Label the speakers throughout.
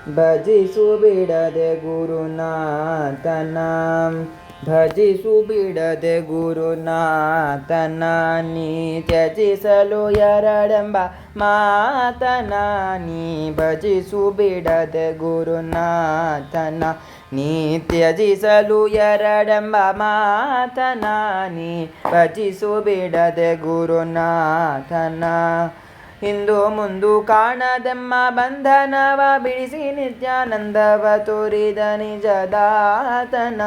Speaker 1: ಭಜಿಸು ಬಿಡದೆ ಗುರುನಾಥನ. ಭಜಿಸು ಬಿಡದೆ ಗುರುನಾಥನ. ನೀ ತ್ಯಜಿಸಲು ಎರಡೆಂಬ ಮಾತನ. ನೀ ಭಜಿಸು ಬಿಡದೆ ಗುರುನಾಥನ. ನೀ ತ್ಯಜಿಸಲು ಎರಡೆಂಬ ಮಾತನ. ನೀ ಭಜಿಸು ಬಿಡದೆ ಗುರುನಾಥನ. ಹಿಂದು ಮುಂದು ಕಾಣದೆಮ್ಮ ಬಂಧನವ ಬಿಡಿಸಿ ನಿತ್ಯಾನಂದವ ತೋರಿದ ನಿಜದಾತನ.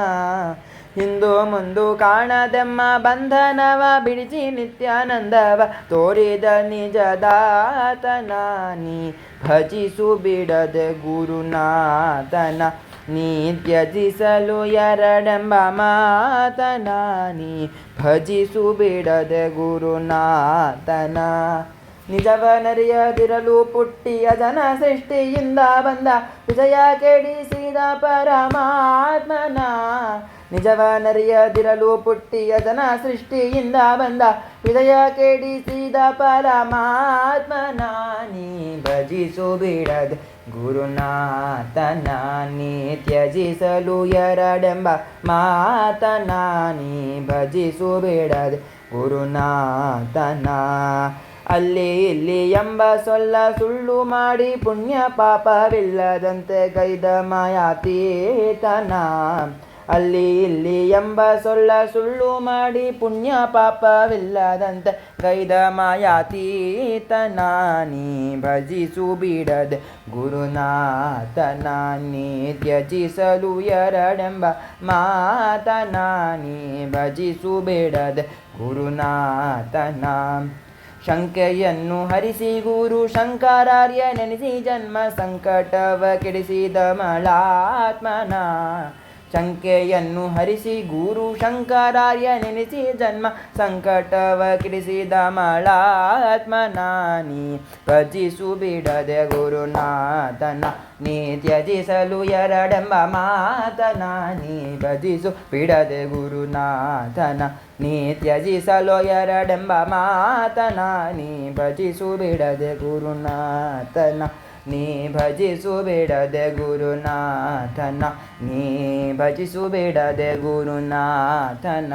Speaker 1: ಹಿಂದು ಮುಂದು ಕಾಣದೆಮ್ಮ ಬಂಧನವ ಬಿಡಿಸಿ ನಿತ್ಯಾನಂದವ ತೋರಿದ ನಿಜದಾತನ. ನೀ ಭಜಿಸು ಬಿಡದೆ ಗುರುನಾಥನ. ನೀ ತ್ಯಜಿಸಲು ಎರಡೆಂಬ ಮಾತನ. ನೀ ಭಜಿಸು ಬಿಡದೆ ಗುರುನಾಥನ. ನಿಜವನರಿಯದಿರಲು ಪುಟ್ಟಿಯ ಜನ ಸೃಷ್ಟಿಯಿಂದ ಬಂದ ವಿಜಯ ಕೆಡಿಸಿದ ಪರಮಾತ್ಮನ. ನಿಜವನರಿಯದಿರಲು ಪುಟ್ಟಿಯ ಜನ ಸೃಷ್ಟಿಯಿಂದ ಬಂದ ವಿಜಯ ಕೆಡಿಸಿದ ಪರಮಾತ್ಮನ. ನೀ ಭಜಿಸು ಬಿಡದೆ ಗುರುನಾಥನ. ನೀ ತ್ಯಜಿಸಲು ಎರಡೆಂಬ ಮಾತನ. ನೀ ಭಜಿಸು ಬಿಡದೆ ಗುರುನಾಥನ. ಅಲ್ಲಿ ಇಲ್ಲಿ ಎಂಬ ಸೊಲ್ಲ ಸುಳ್ಳು ಮಾಡಿ ಪುಣ್ಯ ಪಾಪವಿಲ್ಲದಂತೆ ಗೈದ ಮಾಯಾತೀತನ. ಅಲ್ಲಿ ಇಲ್ಲಿ ಎಂಬ ಸೊಲ್ಲ ಸುಳ್ಳು ಮಾಡಿ ಪುಣ್ಯ ಪಾಪವಿಲ್ಲದಂತೆ ಗೈದ ಮಾಯಾತೀತನ. ನೀ ಭಜಿಸು ಬಿಡದೆ ಗುರುನಾಥನ. ನೀ ತ್ಯಜಿಸಲು ಎರಡೆಂಬ ಮಾತನ. ನೀ ಭಜಿಸು ಬಿಡದೆ ಗುರುನಾಥನ. ಶಂಕೆಯನ್ನು ಹರಿಸಿ ಗುರು ಶಂಕರಾರ್ಯ ನೆನೆಸಿ ಜನ್ಮ ಸಂಕಟವ ಕೆಡಿಸಿದ ಮಳಾತ್ಮನ. ಶಂಕೆಯನ್ನು ಹರಿಸಿ ಗುರು ಶಂಕರಾರ್ಯ ನೆನೆಸಿ ಜನ್ಮ ಸಂಕಟವ ಕೆಡಿಸಿದ ಮಳಾತ್ಮನ. ನೀ ಭಜಿಸು ಬಿಡದೆ ಗುರುನಾಥನ. ನೀ ತ್ಯಜಿಸಲು ಎರಡೆಂಬ ಮಾತನ. ನೀ ಭಜಿಸು ಬಿಡದೆ ಗುರುನಾಥನ. ನೀ ತ್ಯಜಿಸಲು ಎರಡೆಂಬ ಮಾತನ. ನೀ ಭಜಿಸು ಬಿಡದೆ ಗುರುನಾಥನ. ನೀ ಭಜಿಸು ಬಿಡದೆ ಗುರುನಾಥನ. ನೀ ಭಜಿಸು ಬಿಡದೆ ಗುರುನಾಥನ.